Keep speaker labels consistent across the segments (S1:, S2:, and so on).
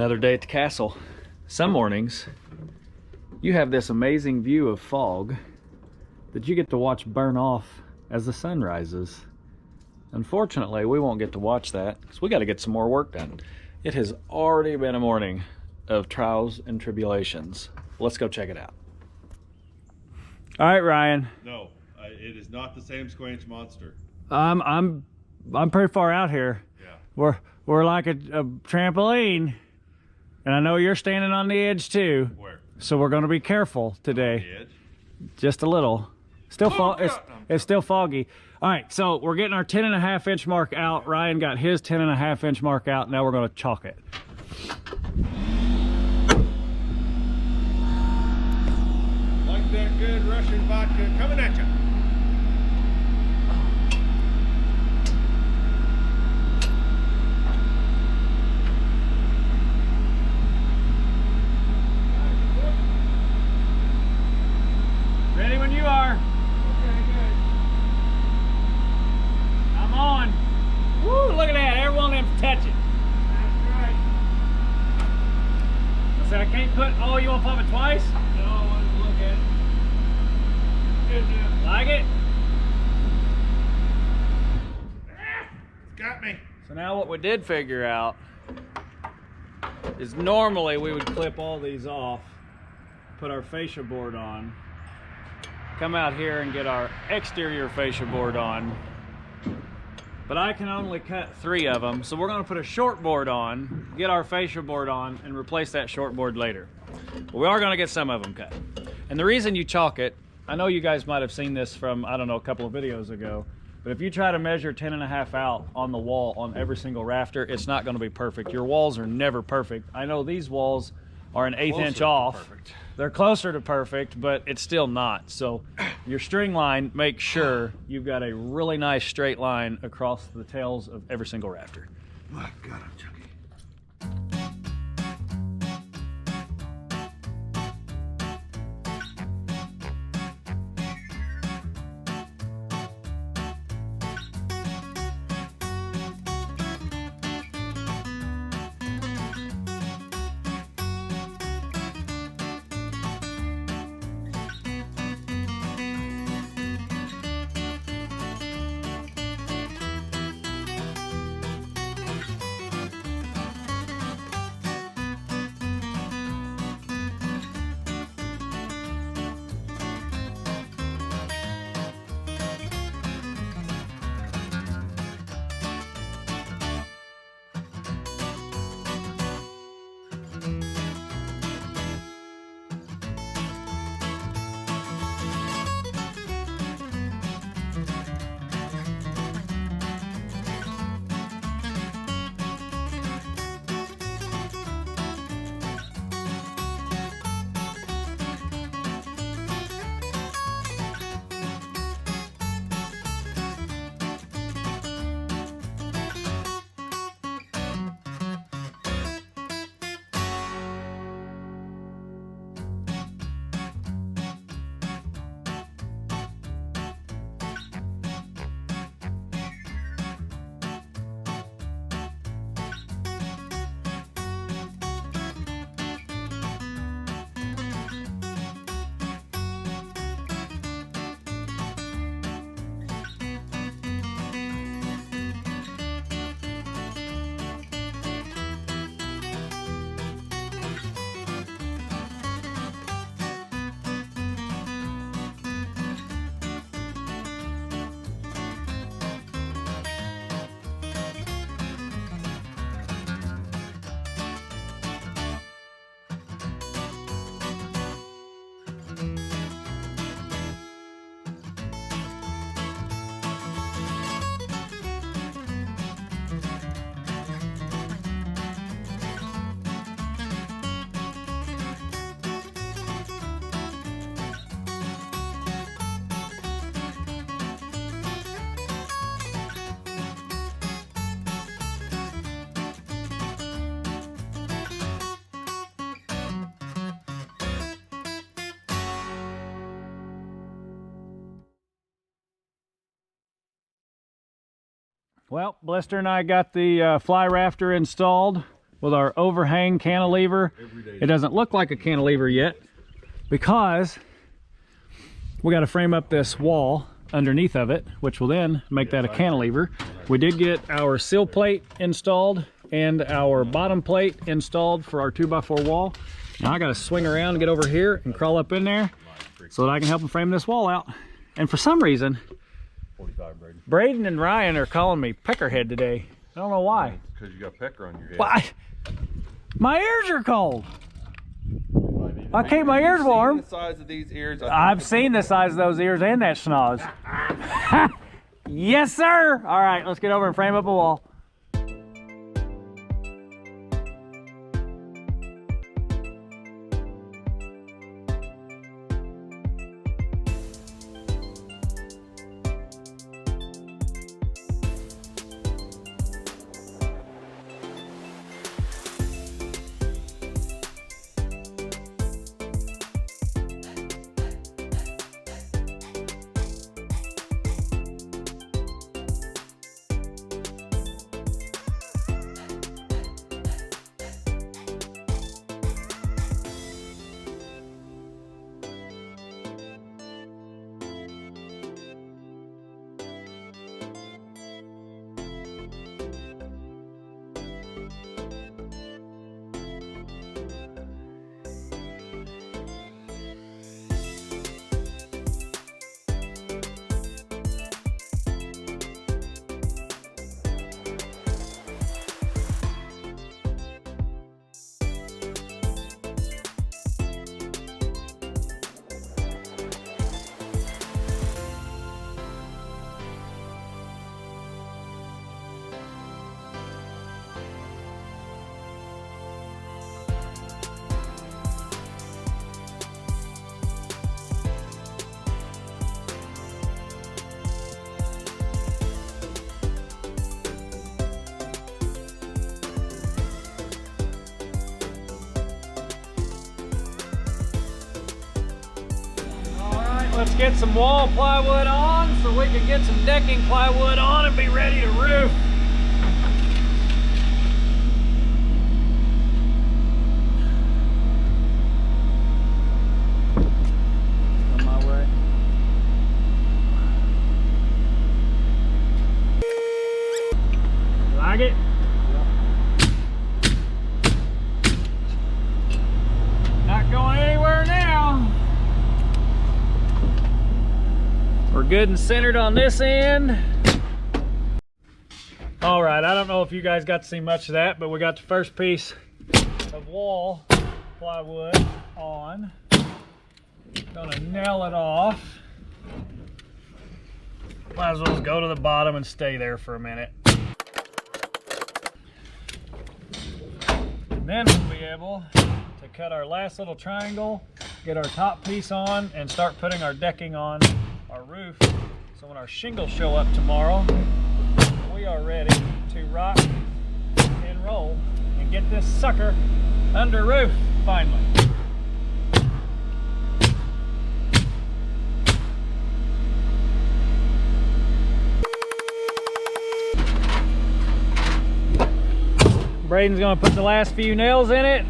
S1: Another day at the castle. Some mornings you have this amazing view of fog that you get to watch burn off as the sun rises. Unfortunately, we won't get to watch that because we got to get some more work done. It has already been a morning of trials and tribulations. Let's go check it out. All right, Ryan.
S2: No, it is not the same squanch monster.
S1: I'm pretty far out here.
S2: Yeah.
S1: We're like a trampoline, and I know you're standing on the edge too.
S2: Where?
S1: So we're going to be careful today.
S2: The edge?
S1: Just a little. Still it's still foggy. All right, so we're getting our 10.5 inch mark out. Ryan got his 10.5 inch mark out. Now we're going to chalk it.
S2: Like that good Russian vodka coming at you.
S1: Ready when you are.
S2: Okay, good.
S1: I'm on. Woo, look at that. Every one of them's touching.
S2: That's right.
S1: I said I can't put, oh, you want to pump it twice?
S2: No, I wanted to look at it. Good job.
S1: Like it?
S2: It's got me.
S1: So now what we did figure out is normally we would clip all these off, put our fascia board on, come out here and get our exterior fascia board on. But I can only cut 3 of them, so we're going to put a short board on, get our fascia board on, and replace that short board later. But we are going to get some of them cut. And the reason you chalk it, I know you guys might have seen this from, I don't know, a couple of videos ago, but if you try to measure 10.5 out on the wall on every single rafter, it's not going to be perfect. Your walls are never perfect. I know these walls are an 1/8 inch off.
S2: Perfect.
S1: They're closer to perfect, but it's still not. So your string line, make sure you've got a really nice straight line across the tails of every single rafter.
S2: My God, I'm chunky.
S1: Well, Blister and I got the fly rafter installed. with our overhang cantilever. It doesn't look like a cantilever yet because we got to frame up this wall underneath of it, which will then make that a cantilever. We did get our sill plate installed and our bottom plate installed for our 2x4 wall. Now I got to swing around and get over here and crawl up in there so that I can help them frame this wall out. And for some reason, Braden and Ryan are calling me Peckerhead today. I don't know why.
S3: Because you got pecker on your head.
S1: Well, my ears are cold. I keep my ears warm.
S3: The size of these ears.
S1: I've seen the size of those ears and that schnoz. Yes, sir. All right, let's get over and frame up a wall. Let's get some wall plywood on so we can get some decking plywood on and be ready to roof. On my way. Like it? Not going anywhere now. We're good and centered on this end. All right, I don't know if you guys got to see much of that, but we got the first piece of wall plywood on. Gonna nail it off. Might as well just go to the bottom and stay there for a minute. And then we'll be able to cut our last little triangle, get our top piece on, and start putting our decking on our roof, so when our shingles show up tomorrow, we are ready to rock and roll and get this sucker under roof finally. Braden's gonna put the last few nails in it.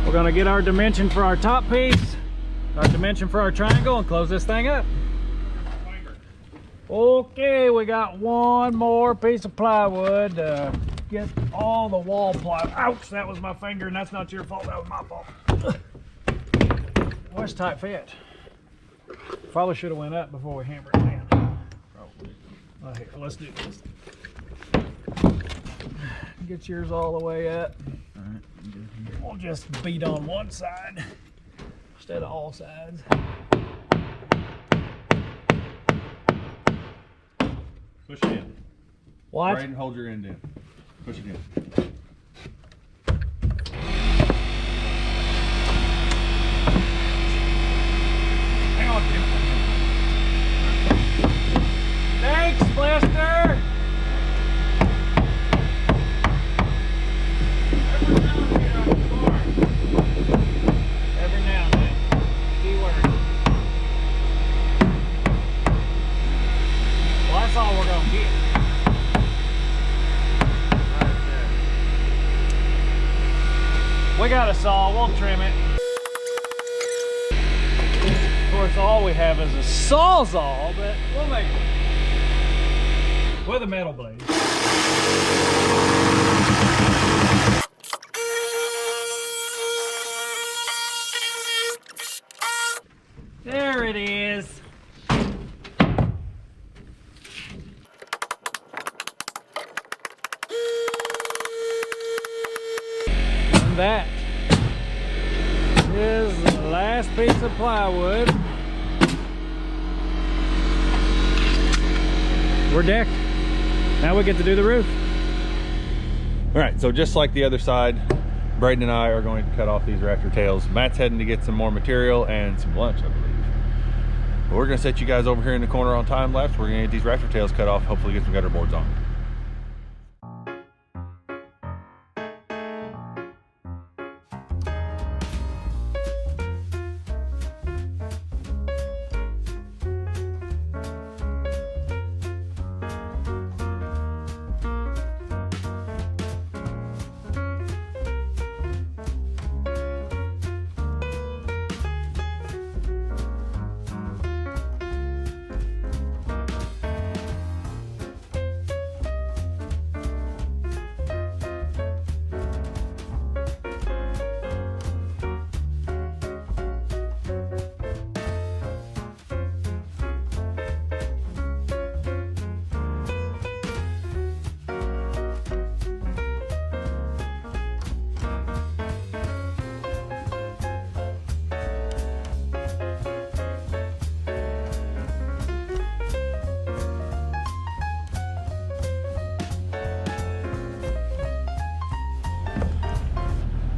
S1: We're gonna get our dimension for our top piece, our dimension for our triangle, and close this thing up. Okay, we got one more piece of plywood to get all the wall plywood. Ouch, that was my finger, and that's not your fault, that was my fault. Well, it's tight fit. Probably should have went up before we hammered it in. Probably. Here, let's do this. Get yours all the way up. All right, we'll just beat on one side instead of all sides.
S3: Push it in.
S1: What?
S3: Braden, hold your end in. Push it in.
S1: Hang on, Jim. Thanks, Lester. Every now and then. Keyword. Well, that's all we're gonna get. Right there. We got a saw, we'll trim it. Of course, all we have is a sawzall, but we'll make it with a metal blade. There it is. And that is the last piece of plywood. We're decked. Now we get to do the roof.
S3: All right, so just like the other side, Braden and I are going to cut off these rafter tails. Matt's heading to get some more material and some lunch, I believe. But we're gonna set you guys over here in the corner on time lapse. We're gonna get these rafter tails cut off, hopefully get some gutter boards on.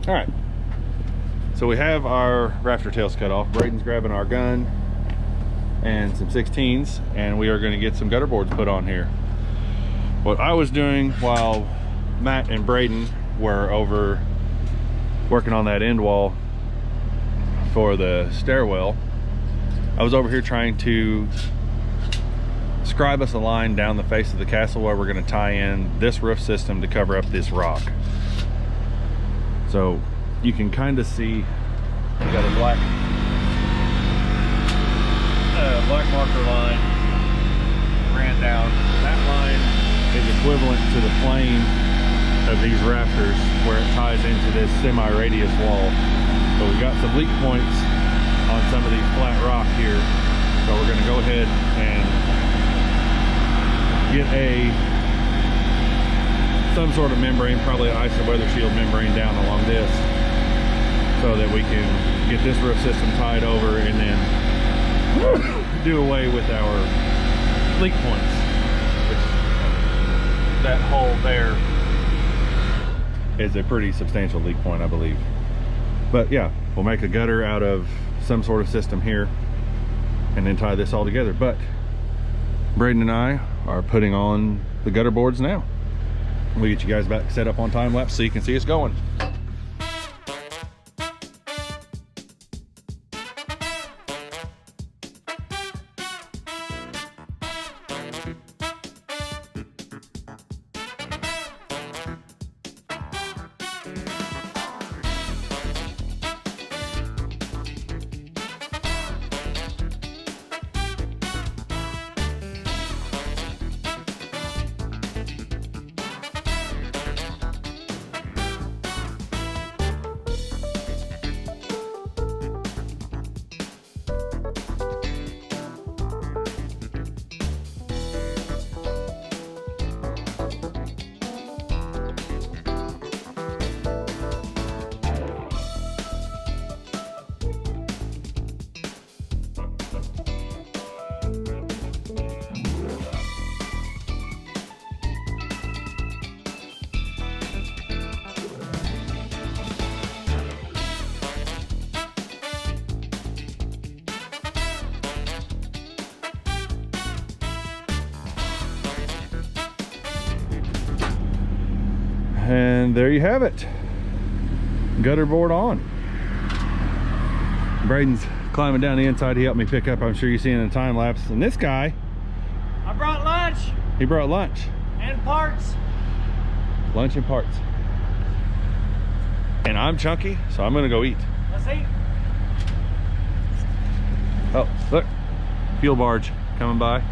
S3: All right, so we have our rafter tails cut off. Braden's grabbing our gun and some 16s, and we are going to get some gutter boards put on here. What I was doing while Matt and Braden were over working on that end wall for the stairwell, I was over here trying to scribe us a line down the face of the castle where we're going to tie in this roof system to cover up this rock. So you can kind of see we got a black marker line ran down. That line is equivalent to the plane of these rafters where it ties into this semi-radius wall. So we've got some leak points on some of these flat rock here. So we're going to go ahead and get some sort of membrane, probably an iso weather shield membrane down along this, so that we can get this roof system tied over and then do away with our leak points, which that hole there is a pretty substantial leak point, I believe. But yeah, we'll make a gutter out of some sort of system here and then tie this all together. But Braden and I are putting on the gutter boards now. We'll get you guys back set up on time lapse so you can see us going. And there you have it, gutter board on. Braden's climbing down the inside. He helped me pick up, I'm sure you see in the time lapse. And this guy,
S1: I brought lunch.
S3: He brought lunch
S1: and parts.
S3: Lunch and parts. And I'm chunky, so I'm gonna go eat.
S1: Let's eat.
S3: Oh, look, fuel barge coming by.
S1: Ooh,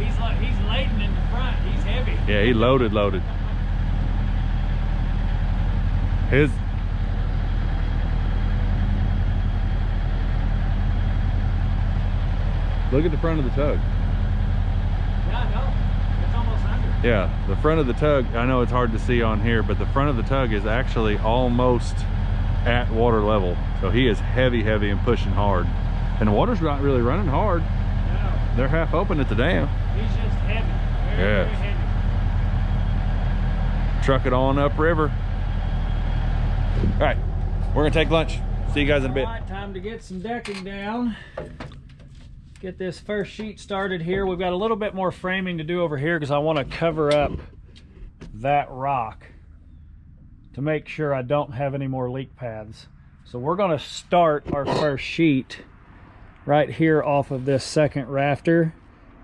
S1: he's laden in the front. He's heavy.
S3: Yeah, he loaded. His look at the front of the tug.
S1: Yeah, I know. It's almost under.
S3: Yeah, the front of the tug, I know it's hard to see on here, but the front of the tug is actually almost at water level. So he is heavy and pushing hard. And the water's not really running hard.
S1: No.
S3: They're half open at the dam.
S1: He's just heavy. Very heavy.
S3: Truck it on upriver. All right, we're gonna take lunch. See you guys in a bit.
S1: All right, time to get some decking down. Get this first sheet started here. We've got a little bit more framing to do over here because I want to cover up that rock to make sure I don't have any more leak paths. So we're going to start our first sheet right here off of this second rafter,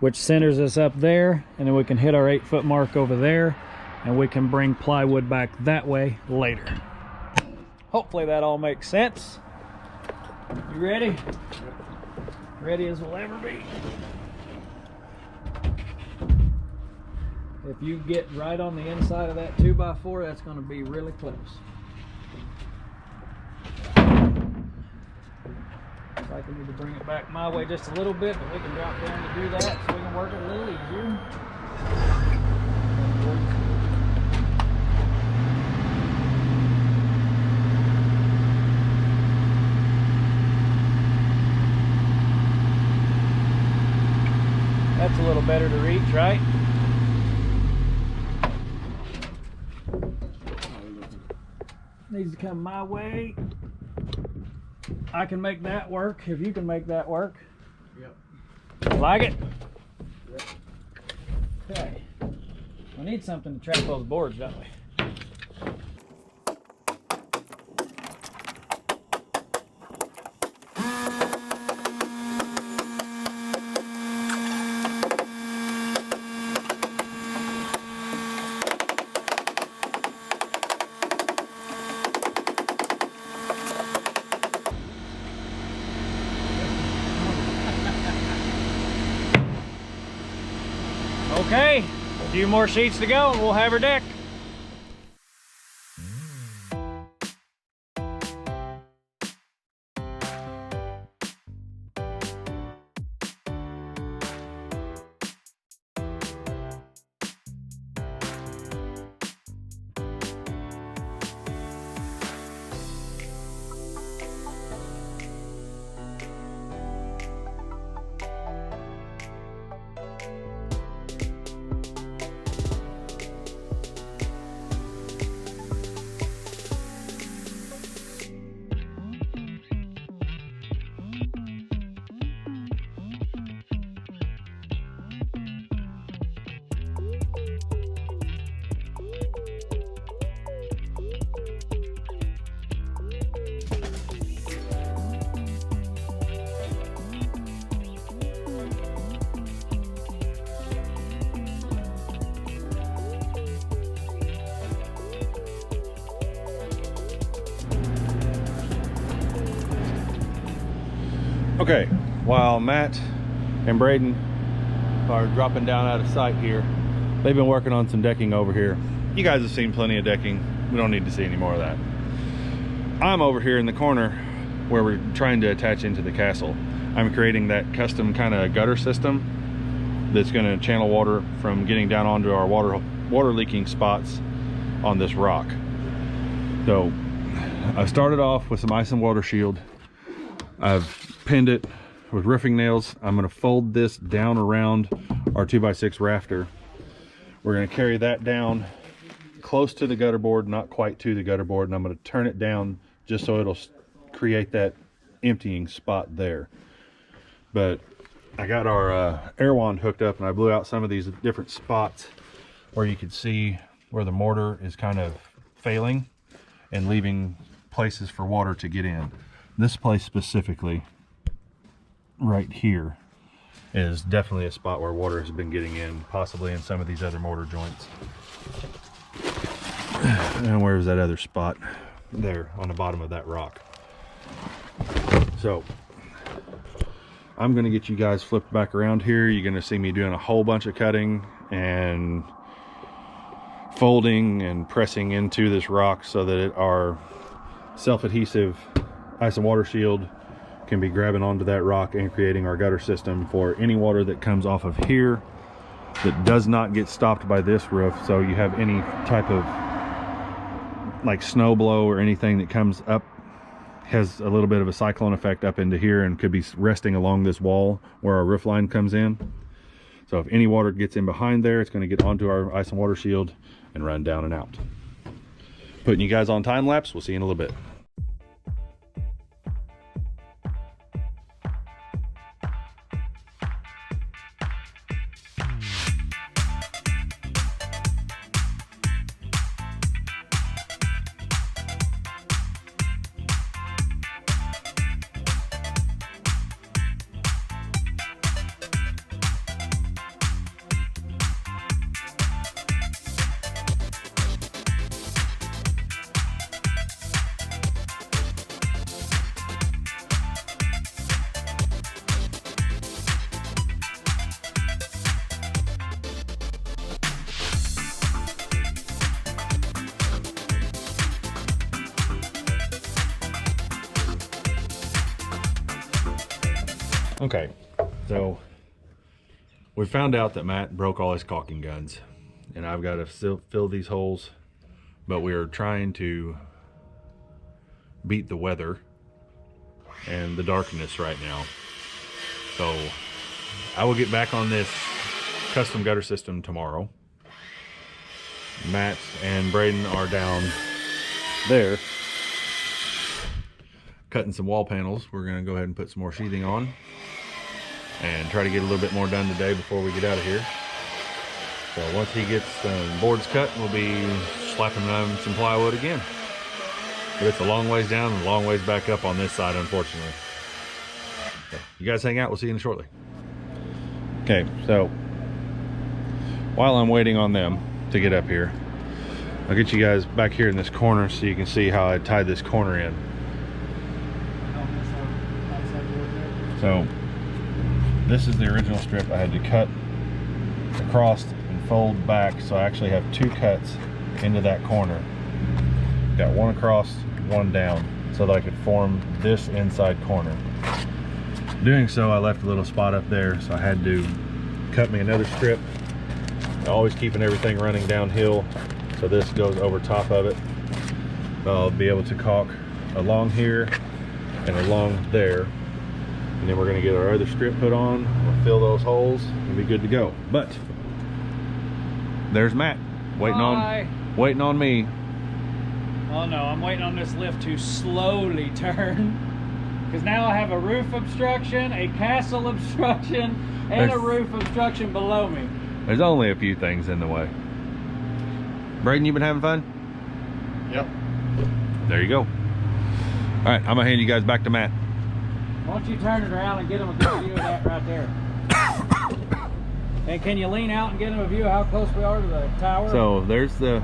S1: which centers us up there, and then we can hit our 8-foot mark over there, and we can bring plywood back that way later. Hopefully that all makes sense. You ready? Ready as we'll ever be. If you get right on the inside of that 2x4, that's going to be really close. Looks like we need to bring it back my way just a little bit, but we can drop down to do that so we can work it a little easier. That's a little better to reach, right? Needs to come my way. I can make that work if you can make that work. Yep. Like it? Yep. Okay. We need something to trap those boards, don't we? Okay, a few more sheets to go and we'll have her deck.
S3: Okay, while Matt and Braden are dropping down out of sight here, they've been working on some decking over here. You guys have seen plenty of decking. We don't need to see any more of that. I'm over here in the corner where we're trying to attach into the castle. I'm creating that custom kind of gutter system that's going to channel water from getting down onto our water leaking spots on this rock. So I started off with some ice and water shield. I've pinned it with roofing nails. I'm going to fold this down around our 2x6 rafter. We're going to carry that down close to the gutter board, not quite to the gutter board, and I'm going to turn it down just so it'll create that emptying spot there. But I got our air wand hooked up, and I blew out some of these different spots where you could see where the mortar is kind of failing and leaving places for water to get in. This place specifically right here is definitely a spot where water has been getting in, possibly in some of these other mortar joints. And where's that other spot? There, on the bottom of that rock. So I'm gonna get you guys flipped back around here. You're gonna see me doing a whole bunch of cutting and folding and pressing into this rock so that our self-adhesive ice and water shield can be grabbing onto that rock and creating our gutter system for any water that comes off of here that does not get stopped by this roof. So you have any type of like snow blow or anything that comes up, has a little bit of a cyclone effect up into here and could be resting along this wall where our roof line comes in. So if any water gets in behind there, it's going to get onto our ice and water shield and run down and out. Putting you guys on time lapse. We'll see you in a little bit. Okay, so we found out that Matt broke all his caulking guns, and I've got to still fill these holes, but we are trying to beat the weather and the darkness right now. So I will get back on this custom gutter system tomorrow. Matt and Braden are down there cutting some wall panels. We're going to go ahead and put some more sheathing on and try to get a little bit more done today before we get out of here. So once he gets some boards cut, we'll be slapping on some plywood again. But it's a long ways down and a long ways back up on this side, unfortunately. So you guys hang out, we'll see you in shortly. Okay, so while I'm waiting on them to get up here, I'll get you guys back here in this corner so you can see how I tied this corner in. So this is the original strip I had to cut across and fold back, so I actually have two cuts into that corner. Got one across, one down, so that I could form this inside corner. Doing so, I left a little spot up there, so I had to cut me another strip. Always keeping everything running downhill, so this goes over top of it. I'll be able to caulk along here and along there. And then we're going to get our other strip put on, we'll fill those holes and be good to go. But there's Matt waiting on me.
S1: Oh no, I'm waiting on this lift to slowly turn, because now I have a roof obstruction, a castle obstruction, and a roof obstruction below me.
S3: There's only a few things in the way. Braden, you been having fun?
S2: Yep.
S3: There you go. All right, I'm gonna hand you guys back to Matt.
S1: Why don't you turn it around and get them a good view of that right there? And can you lean out and get them a view of how close we are to the tower?
S3: So there's the,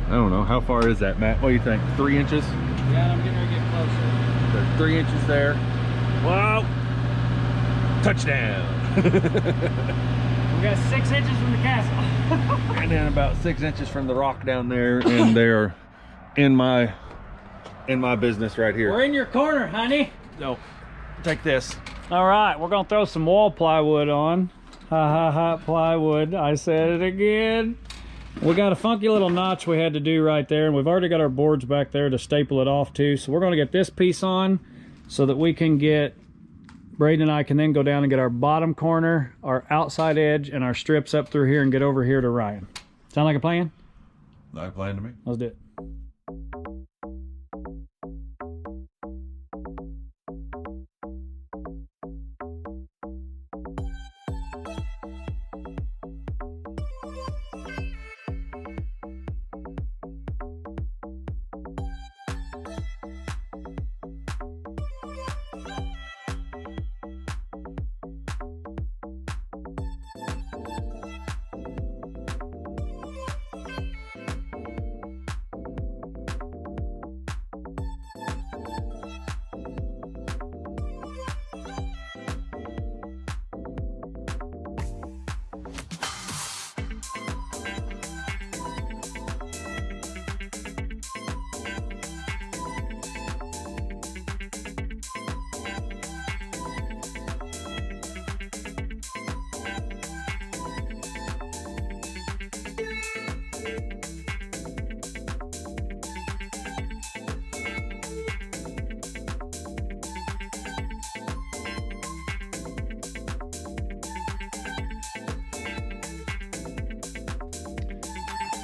S3: I don't know, how far is that, Matt? What do you think? 3 inches?
S1: Yeah, I'm getting ready to get closer.
S3: There's 3 inches there. Wow! Touchdown!
S1: We got 6 inches from the castle.
S3: And then about 6 inches from the rock down there, and they're in my business right here.
S1: We're in your corner, honey.
S3: No, take this.
S1: All right, we're gonna throw some wall plywood on. Ha ha ha, plywood. I said it again. We got a funky little notch we had to do right there, and we've already got our boards back there to staple it off to. So we're gonna get this piece on so that we can get, Braden and I can then go down and get our bottom corner, our outside edge, and our strips up through here and get over here to Ryan. Sound like a plan?
S3: Like a plan to me.
S1: Let's do it.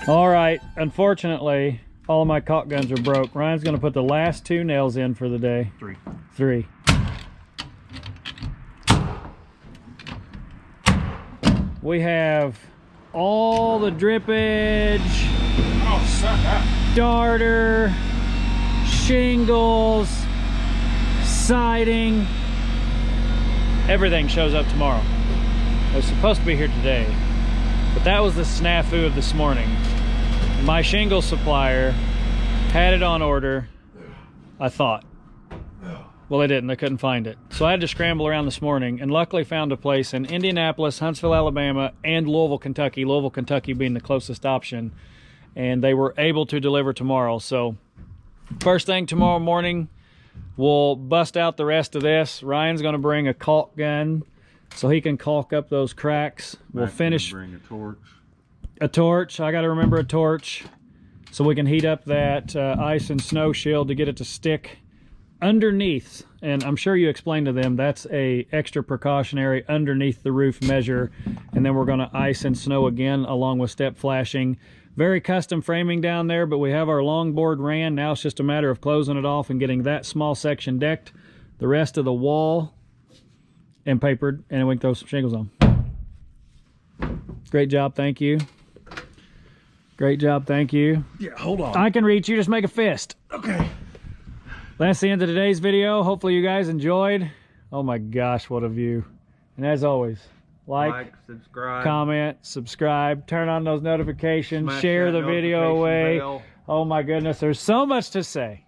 S1: All right, unfortunately, all of my caulk guns are broke. Ryan's gonna put the last 2 nails in for the day. 3. We have all the drippage, darter, shingles, siding. Everything shows up tomorrow. It was supposed to be here today, but that was the snafu of this morning. My shingle supplier had it on order, I thought. Well, they didn't. They couldn't find it. So I had to scramble around this morning and luckily found a place in Indianapolis, Huntsville, Alabama, and Louisville, Kentucky. Louisville, Kentucky being the closest option. And they were able to deliver tomorrow. So first thing tomorrow morning, we'll bust out the rest of this. Ryan's going to bring a caulk gun so he can caulk up those cracks. We'll finish.
S3: Bring a torch.
S1: A torch. I got to remember a torch so we can heat up that ice and snow shield to get it to stick underneath. And I'm sure you explained to them that's a extra precautionary underneath the roof measure. And then we're going to ice and snow again along with step flashing. Very custom framing down there, but we have our longboard ran. Now it's just a matter of closing it off and getting that small section decked, the rest of the wall and papered, and then we can throw some shingles on. Great job, thank you. Great job, thank you.
S3: Yeah, hold on.
S1: I can reach you, just make a fist.
S3: Okay.
S1: That's the end of today's video. Hopefully you guys enjoyed. Oh my gosh, what a view. And as always, like,
S2: subscribe,
S1: comment, subscribe, turn on those notifications,
S2: smash
S1: share
S2: that
S1: the video
S2: notification
S1: away.
S2: bell.
S1: Oh my goodness, there's so much to say.